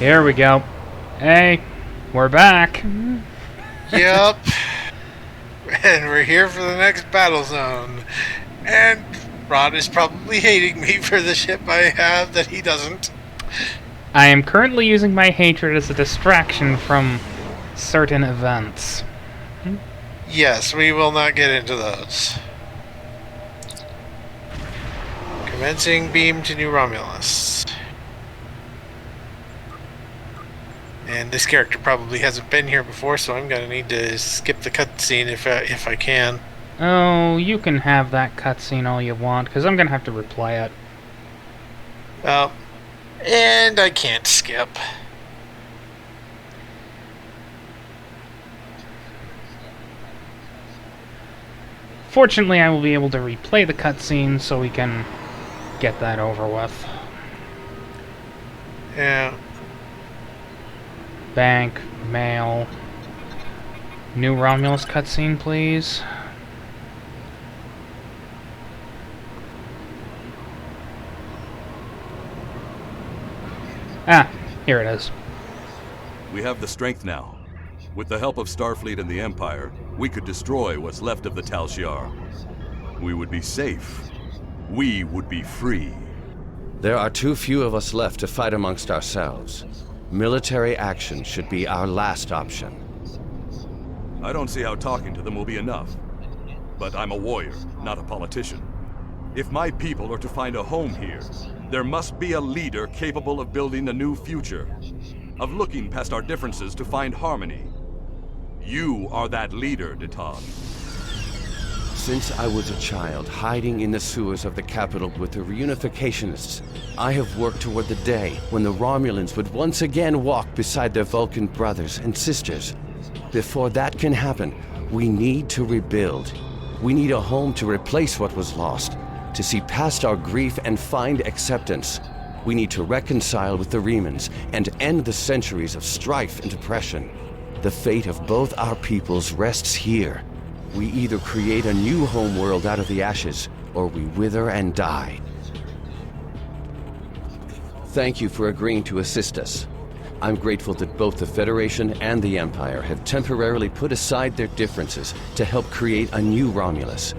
Here we go. Hey, we're back. Yep. And we're here for the next battle zone. And Rod is probably hating me for the ship I have that he doesn't. I am currently using my hatred as a distraction from certain events. Yes, we will not get into those. Commencing beam to New Romulus. And this character probably hasn't been here before, so I'm going to need to skip the cutscene if I can. Oh, you can have that cutscene all you want, because I'm going to have to replay it. And I can't skip. Fortunately, I will be able to replay the cutscene so we can get that over with. Yeah. Bank, mail. New Romulus cutscene, please. Ah, here it is. We have the strength now. With the help of Starfleet and the Empire, we could destroy what's left of the Tal Shiar. We would be safe. We would be free. There are too few of us left to fight amongst ourselves. Military action should be our last option. I don't see how talking to them will be enough. But I'm a warrior, not a politician. If my people are to find a home here, there must be a leader capable of building a new future, of looking past our differences to find harmony. You are that leader, Detan. Since I was a child, hiding in the sewers of the capital with the reunificationists, I have worked toward the day when the Romulans would once again walk beside their Vulcan brothers and sisters. Before that can happen, we need to rebuild. We need a home to replace what was lost, to see past our grief and find acceptance. We need to reconcile with the Remans and end the centuries of strife and oppression. The fate of both our peoples rests here. We either create a new homeworld out of the ashes, or we wither and die. Thank you for agreeing to assist us. I'm grateful that both the Federation and the Empire have temporarily put aside their differences to help create a new Romulus.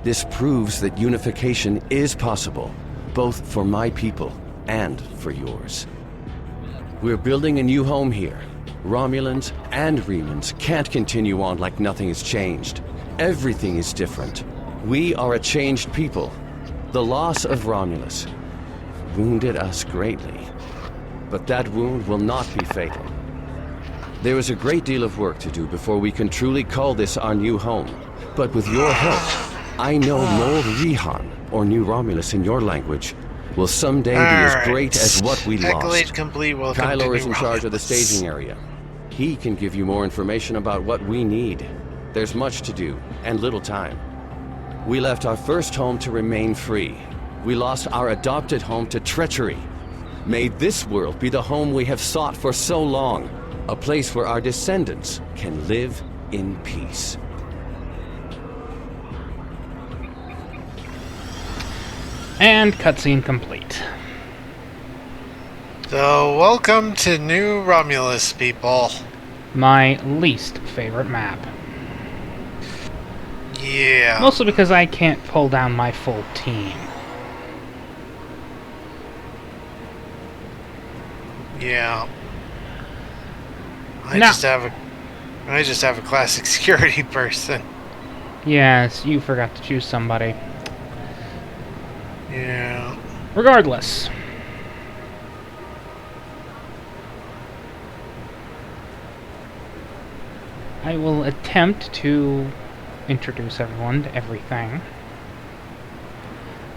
This proves that unification is possible, both for my people and for yours. We're building a new home here. Romulans and Remans can't continue on like nothing has changed. Everything is different. We are a changed people. The loss of Romulus wounded us greatly. But that wound will not be fatal. There is a great deal of work to do before we can truly call this our new home. But with your help, I know Mol Rihan, or New Romulus in your language, will someday be as great as what we lost. Complete. Kylo is in charge of the staging area. He can give you more information about what we need. There's much to do, and little time. We left our first home to remain free. We lost our adopted home to treachery. May this world be the home we have sought for so long. A place where our descendants can live in peace. And cutscene complete. So, welcome to New Romulus, people. My least favorite map. Yeah. Mostly because I can't pull down my full team. Yeah. I just have a classic security person. Yes, you forgot to choose somebody. Yeah. Regardless. I will attempt to introduce everyone to everything.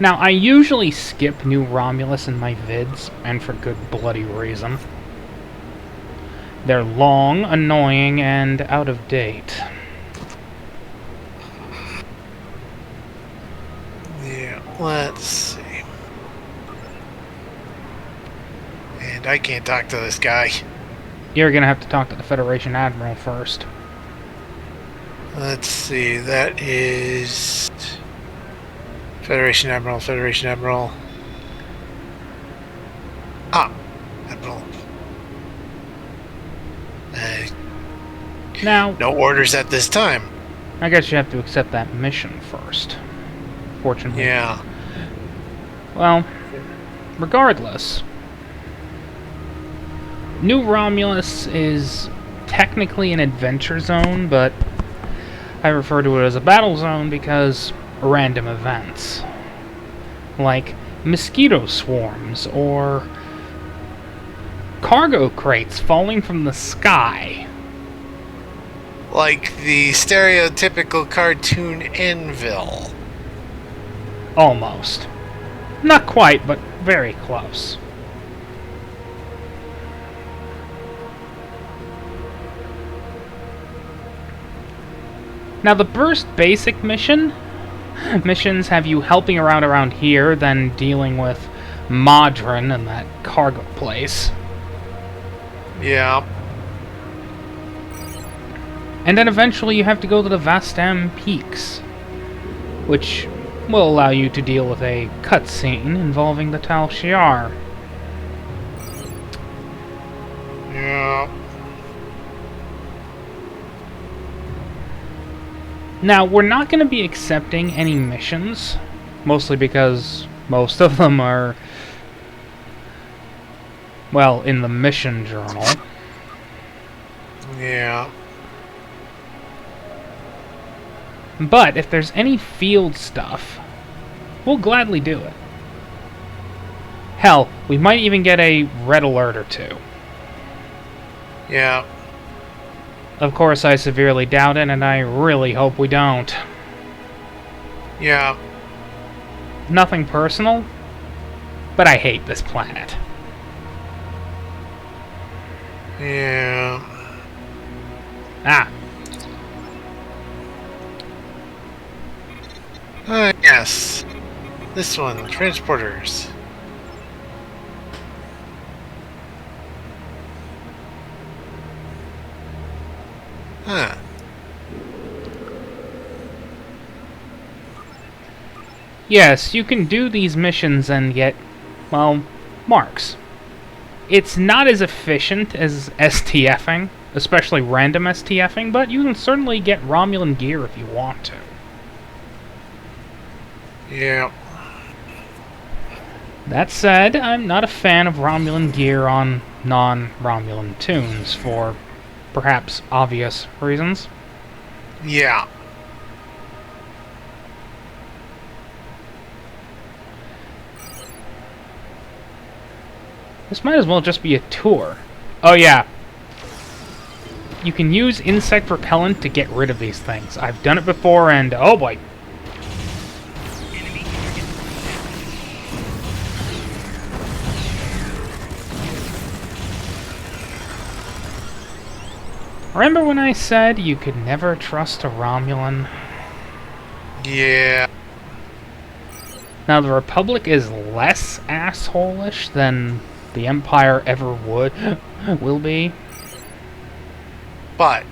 Now, I usually skip New Romulus in my vids, and for good bloody reason. They're long, annoying, and out of date. Yeah, let's see. And I can't talk to this guy. You're gonna have to talk to the Federation Admiral first. Let's see, that is... Federation Admiral. Ah, Admiral. Now, No orders at this time. I guess you have to accept that mission first. Fortunately. Yeah. Well, regardless, New Romulus is technically an adventure zone, but I refer to it as a battle zone because random events, like mosquito swarms or cargo crates falling from the sky. Like the stereotypical cartoon Anvil. Almost. Not quite, but very close. Now the Burst Basic missions have you helping around here, then dealing with Modron and that cargo place. Yeah. And then eventually you have to go to the Vastam Peaks, which will allow you to deal with a cutscene involving the Tal Shiar. Yeah. Now, we're not going to be accepting any missions, mostly because most of them are, well, in the mission journal. Yeah. But if there's any field stuff, we'll gladly do it. Hell, we might even get a red alert or two. Yeah. Of course, I severely doubt it, and I really hope we don't. Yeah. Nothing personal, but I hate this planet. Yeah. Ah, Yes. This one, transporters. Huh. yes, you can do these missions and get, well, marks. It's not as efficient as STFing, especially random STFing, but you can certainly get Romulan gear if you want to. Yeah. That said, I'm not a fan of Romulan gear on non-Romulan tunes for perhaps obvious reasons. Yeah. This might as well just be a tour. Oh yeah. You can use insect repellent to get rid of these things. I've done it before and oh boy. Remember when I said you could never trust a Romulan? Yeah. Now the Republic is less asshole-ish than the Empire ever will be. But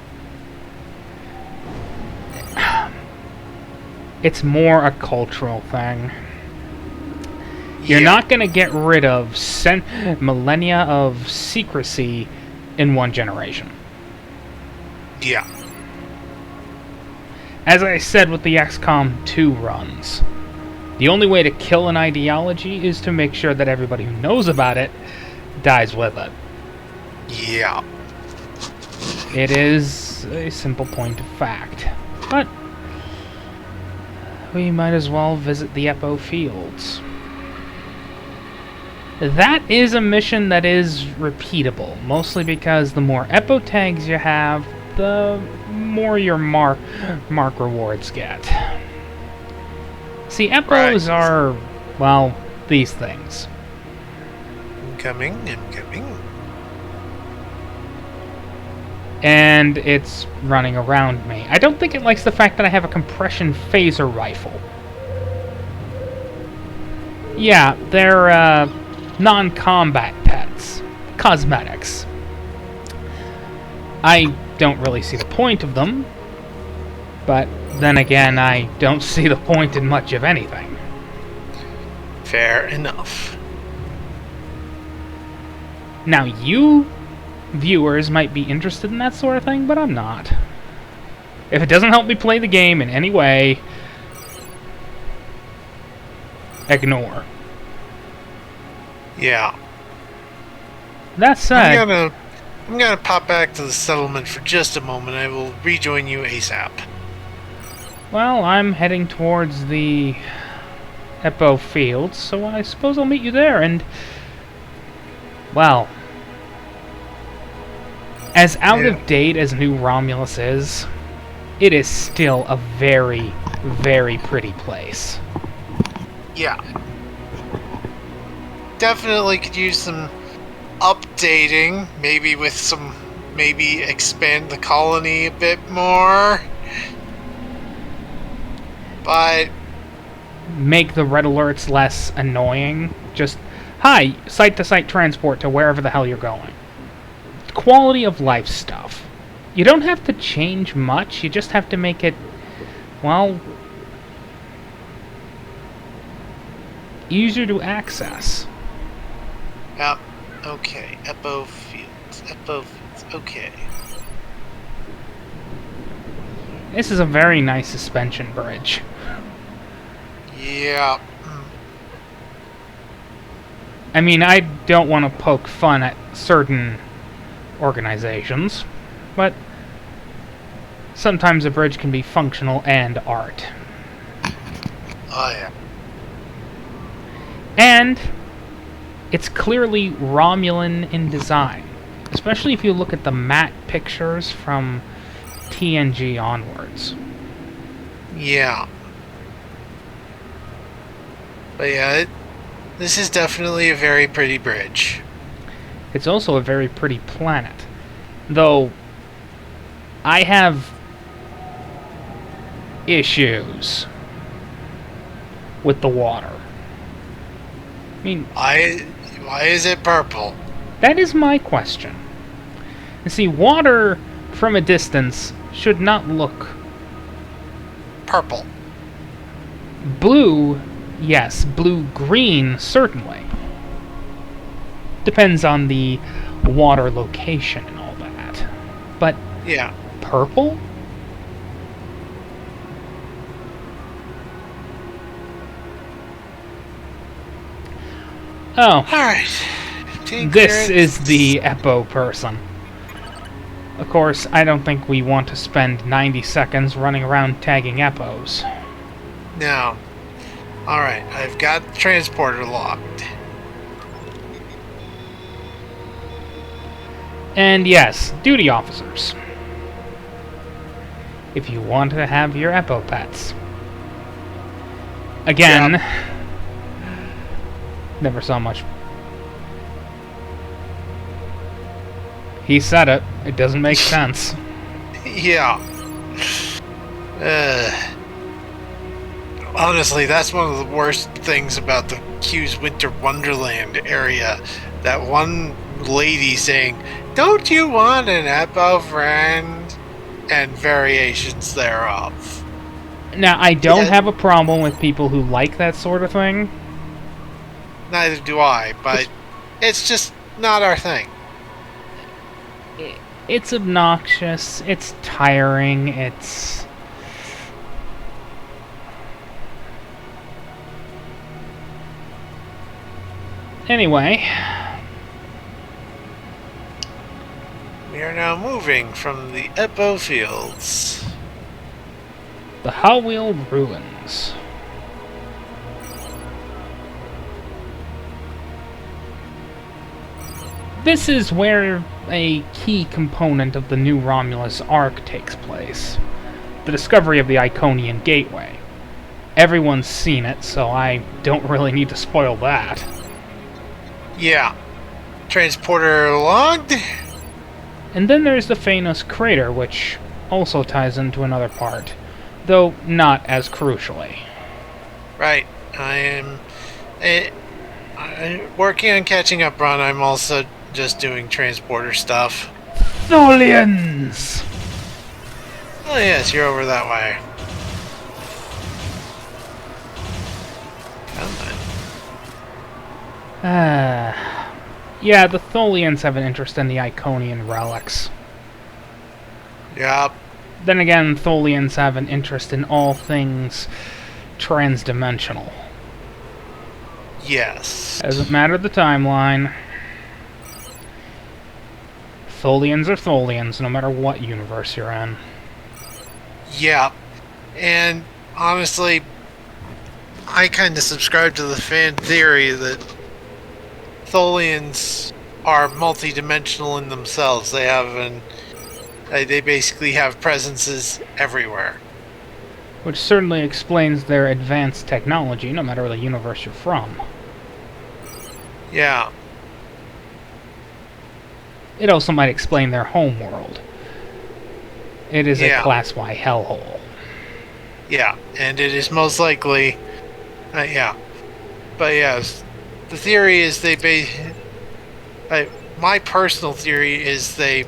It's more a cultural thing. You're yeah. not going to get rid of millennia of secrecy in one generation. Yeah. As I said with the XCOM 2 runs, the only way to kill an ideology is to make sure that everybody who knows about it dies with it. Yeah. It is a simple point of fact. But we might as well visit the Epo fields. That is a mission that is repeatable, mostly because the more Epo tags you have, the more your mark rewards get. See, Epos are, well, these things. Incoming. And it's running around me. I don't think it likes the fact that I have a compression phaser rifle. Yeah, they're non-combat pets. Cosmetics. I don't really see the point of them, but then again, I don't see the point in much of anything. Fair enough. Now, you viewers might be interested in that sort of thing, but I'm not. If it doesn't help me play the game in any way, ignore. Yeah. That said, I'm gonna pop back to the settlement for just a moment. I will rejoin you ASAP. well, I'm heading towards the Epo Fields, so I suppose I'll meet you there, and... well... as out of date as New Romulus is, it is still a very, very pretty place. Yeah. Definitely could use some updating, maybe expand the colony a bit more. But Make the red alerts less annoying. Just, hi, site-to-site transport to wherever the hell you're going. Quality of life stuff. You don't have to change much, you just have to make it, well, easier to access. Yep. Okay. Epo Fields. Okay. This is a very nice suspension bridge. Yeah. I mean, I don't want to poke fun at certain organizations, but sometimes a bridge can be functional and art. Oh yeah. And it's clearly Romulan in design, especially if you look at the matte pictures from TNG onwards. Yeah. But yeah, this is definitely a very pretty bridge. It's also a very pretty planet, though I have issues with the water. I mean, Why is it purple? that is my question. You see, water from a distance should not look Purple. blue. Yes, blue-green, certainly. Depends on the water location and all that. But Yeah. purple? Oh, Alright. this is the Epo person. Of course, I don't think we want to spend 90 seconds running around tagging Epos. No. Alright, I've got the transporter locked. And yes, duty officers. If you want to have your Epo pets. Again, never saw much. He said it. It doesn't make sense. Yeah. Honestly, that's one of the worst things about the Q's Winter Wonderland area. That one lady saying, "Don't you want an Epo friend?" And variations thereof. Now, I don't Yeah. have a problem with people who like that sort of thing. Neither do I, but it's just not our thing. It's obnoxious, it's tiring, it's... Anyway, We are now moving from the Epo Fields. the Howwheel Ruins. This is where a key component of the new Romulus arc takes place. The discovery of the Iconian Gateway. Everyone's seen it, so I don't really need to spoil that. Yeah. Transporter logged? And then there's the Phanos Crater, which also ties into another part, though not as crucially. Right. I'm working on catching up, Ron. I'm also just doing transporter stuff. Tholians! Oh yes, you're over that way. Come on. Yeah, the Tholians have an interest in the Iconian relics. Yep. Then again, Tholians have an interest in all things transdimensional. Yes. Doesn't matter the timeline. Tholians are Tholians, no matter what universe you're in. Yeah. And honestly, I kind of subscribe to the fan theory that Tholians are multidimensional in themselves. They basically have presences everywhere. Which certainly explains their advanced technology, no matter the universe you're from. Yeah. It also might explain their home world. It is a Yeah. Class Y hellhole. Yeah, and it is most likely, yeah. But yes, the theory is my personal theory is they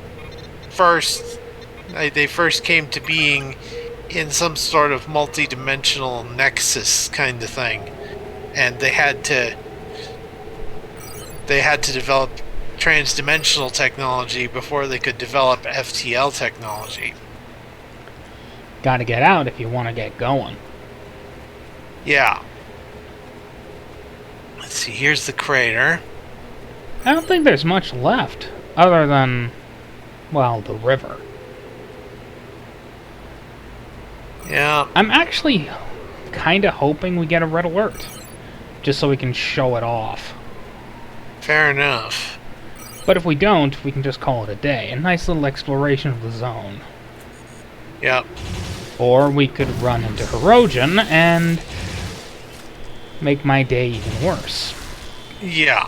first came to being in some sort of multi-dimensional nexus kind of thing, and they had to develop transdimensional technology before they could develop FTL technology. Gotta get out if you want to get going. Yeah. Let's see, here's the crater. I don't think there's much left, other than, well, the river. Yeah. I'm actually kinda hoping we get a red alert, just so we can show it off. Fair enough. But if we don't, we can just call it a day. A nice little exploration of the zone. Yep. Or we could run into Hirogen and make my day even worse. Yeah.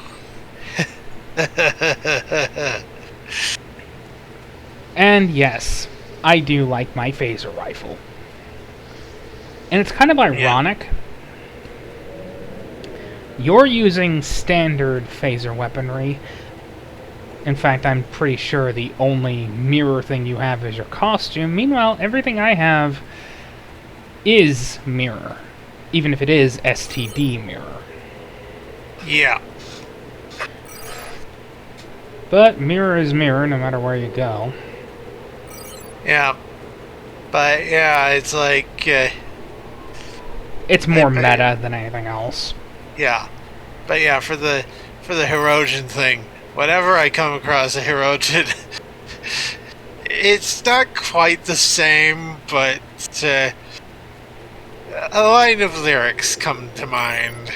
And yes, I do like my phaser rifle. And it's kind of ironic. You're using standard phaser weaponry. In fact, I'm pretty sure the only mirror thing you have is your costume. Meanwhile, everything I have is mirror. Even if it is STD mirror. Yeah. But mirror is mirror no matter where you go. Yeah. But yeah, it's like It's more meta than anything else. yeah. But yeah, for the Hirogen thing, whenever I come across a Hirogen, it's not quite the same, but a line of lyrics come to mind.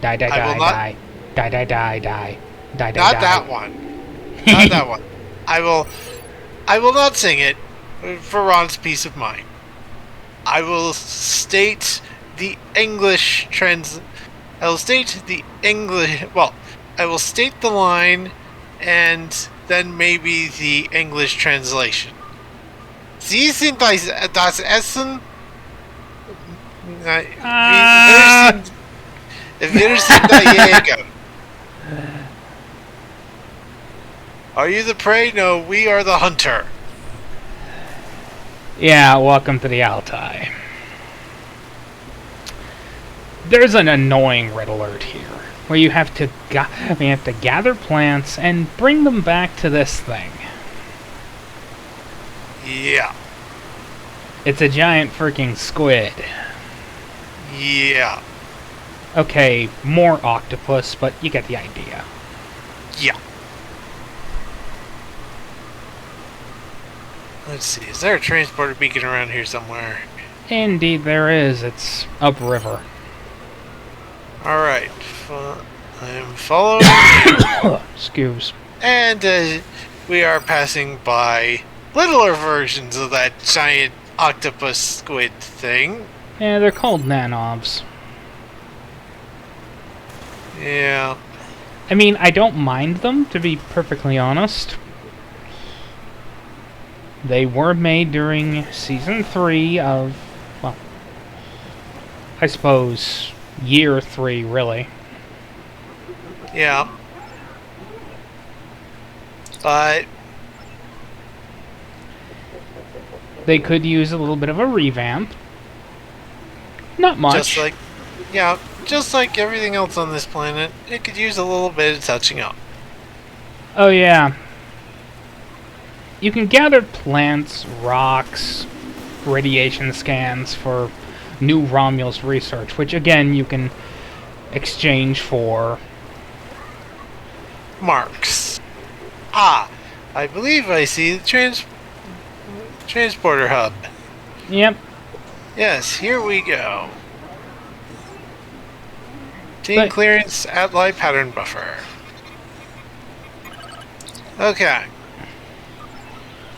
Die, die, I will die, not- die. Die, die, die, die. Die, die, Not die. that one. Not that one. I will not sing it for Ron's peace of mind. I will state the English I will state the English. Well, I will state the line, and then maybe the English translation. Sie sind das Essen. Wir sind der Jäger. Are you the prey? No, we are the hunter. Yeah, welcome to the Altai. There's an annoying red alert here, where you have to gather plants and bring them back to this thing. Yeah. It's a giant freaking squid. Yeah. Okay, more octopus, but you get the idea. Yeah. Let's see. Is there a transporter beacon around here somewhere? Indeed there is. It's upriver. Alright. I am following. Excuse. And we are passing by littler versions of that giant octopus squid thing. Yeah, they're called nanovs. Yeah. I mean, I don't mind them, to be perfectly honest. They were made during Season 3 of, well, I suppose, Year 3, really. Yeah. But They could use a little bit of a revamp. Not much. just like, yeah, just like everything else on this planet, it could use a little bit of touching up. Oh yeah. You can gather plants, rocks, radiation scans for new Romulus research, which again you can exchange for Marks. Ah, I believe I see the transporter hub. Yep. Yes, here we go. Team But- clearance at light pattern buffer. Okay.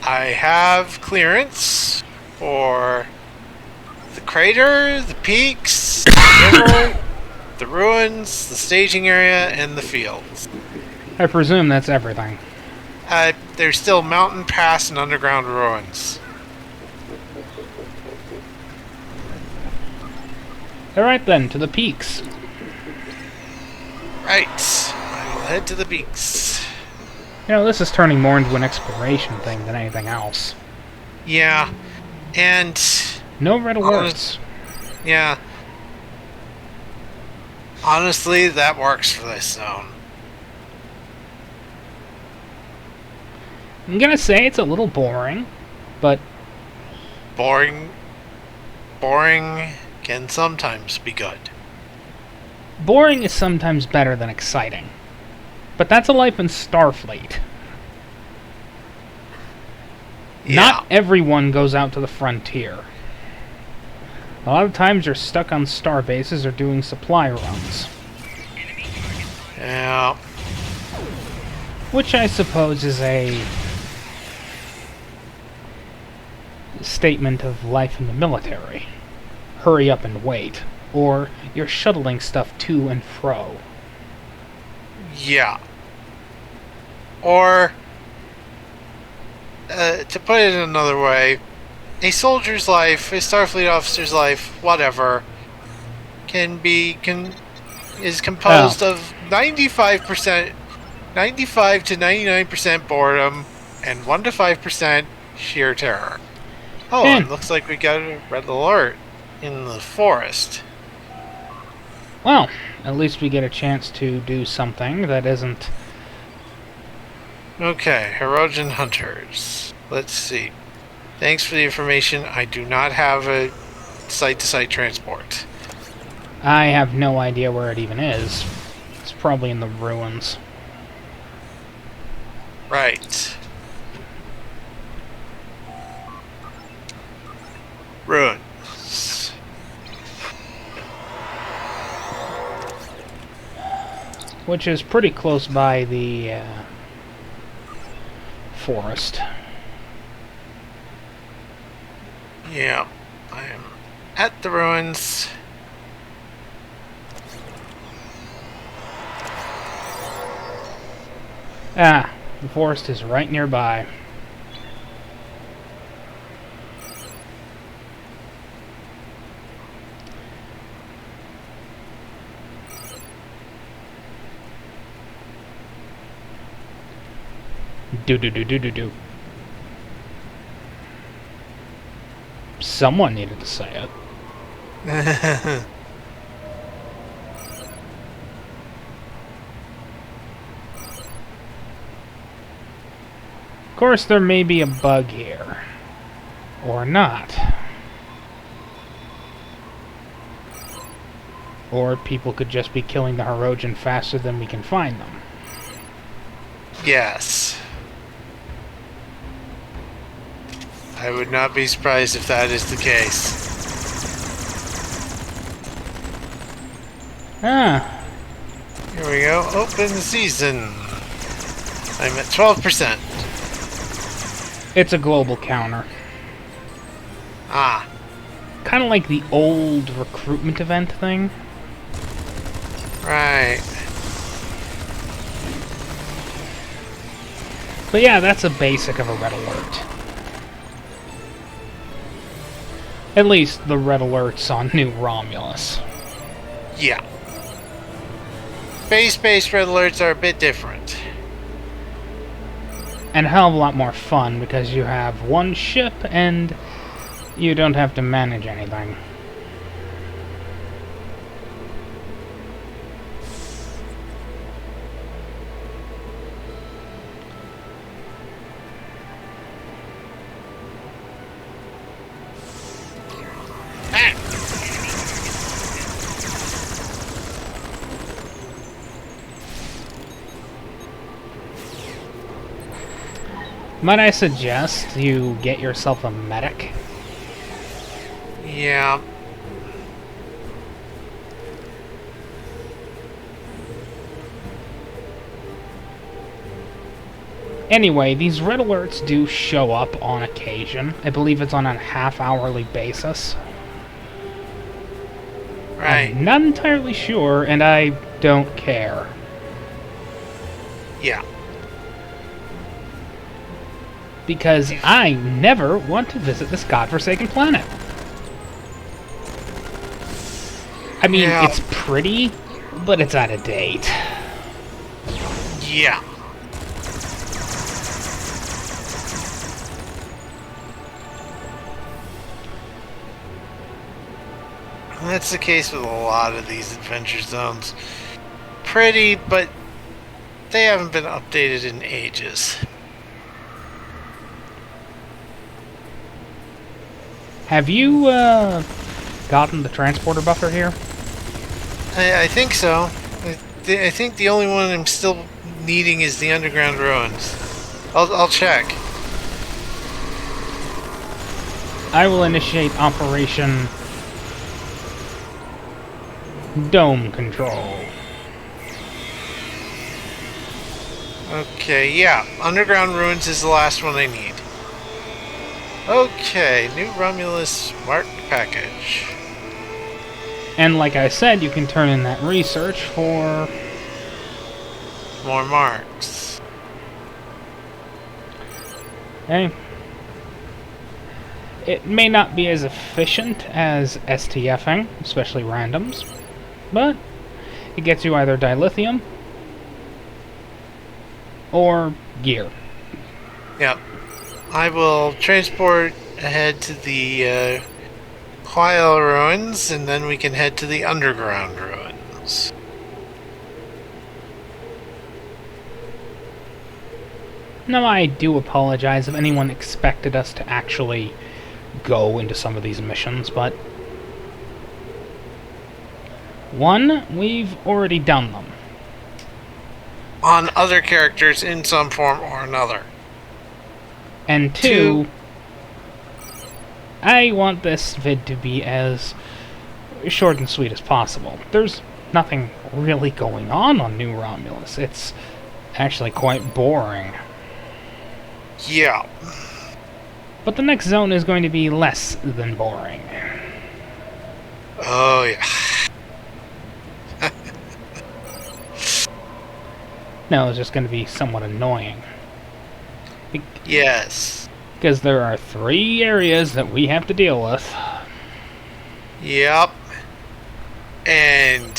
I have clearance for the crater, the peaks, the river, the ruins, the staging area, and the fields. I presume that's everything. There's still mountain pass and underground ruins. Alright then, to the peaks. Right. I will head to the peaks. You know, this is turning more into an exploration thing than anything else. Yeah. And... No red alerts. Yeah. Honestly, that works for this zone. I'm gonna say it's a little boring, but Boring can sometimes be good. boring is sometimes better than exciting. But that's a life in Starfleet. Yeah. Not everyone goes out to the frontier. A lot of times you're stuck on star bases or doing supply runs. Yeah. Which I suppose is a statement of life in the military. Hurry up and wait. Or you're shuttling stuff to and fro. Yeah. Or, to put it another way, a soldier's life, a Starfleet officer's life, whatever, is composed of 95 to 99% boredom and 1 to 5% sheer terror. Oh, And- and looks like we got a red alert in the forest. Well, at least we get a chance to do something that isn't... Okay, Herodian Hunters. Let's see. Thanks for the information. I do not have a site-to-site transport. I have no idea where it even is. It's probably in the ruins. Right. Ruins. Which is pretty close by the forest. Yeah, I am at the ruins. Ah, the forest is right nearby. Do. Someone needed to say it. Of course, there may be a bug here. Or not. Or people could just be killing the Herodian faster than we can find them. Yes. I would not be surprised if that is the case. Ah, Here we go. Open season. I'm at 12%. it's a global counter. Ah. Kind of like the old recruitment event thing. Right. But yeah, that's a basic of a red alert. At least the red alerts on New Romulus. Yeah. Base-based red alerts are a bit different. And a hell of a lot more fun because you have one ship and you don't have to manage anything. Might I suggest you get yourself a medic? Yeah. Anyway, these red alerts do show up on occasion. I believe it's on a half-hourly basis. Right. I'm not entirely sure, and I don't care. Yeah. Because I never want to visit this godforsaken planet. I mean, Yeah. it's pretty, but it's out of date. Yeah. That's the case with a lot of these adventure zones. Pretty, but they haven't been updated in ages. Have you, gotten the transporter buffer here? I think so. I think the only one I'm still needing is the underground ruins. I'll check. I will initiate Operation Dome Control. Okay, yeah. Underground ruins is the last one I need. Okay, new Romulus marked package. And like I said, you can turn in that research for... More marks. Hey. It may not be as efficient as STFing, especially randoms, but it gets you either dilithium or gear. Yep. I will transport ahead to the Quile ruins, and then we can head to the underground ruins. Now, I do apologize if anyone expected us to actually go into some of these missions, but... One, we've already done them. On other characters in some form or another. And two, I want this vid to be as short and sweet as possible. There's nothing really going on New Romulus. It's actually quite boring. Yeah. But the next zone is going to be less than boring. Oh, yeah. No, it's just going to be somewhat annoying. Yes. Because there are 3 areas that we have to deal with. Yep. And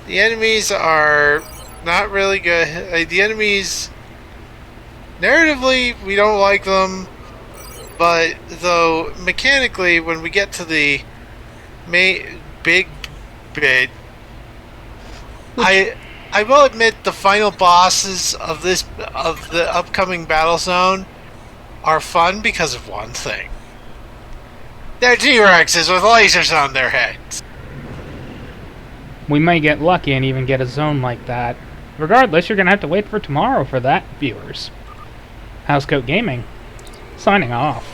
the enemies are not really good. The enemies, narratively, we don't like them, but though mechanically, when we get to the big bit, I will admit the final bosses of the upcoming battle zone are fun because of one thing. They're T-Rexes with lasers on their heads. We may get lucky and even get a zone like that. Regardless, you're going to have to wait for tomorrow for that, viewers. Housecoat Gaming, signing off.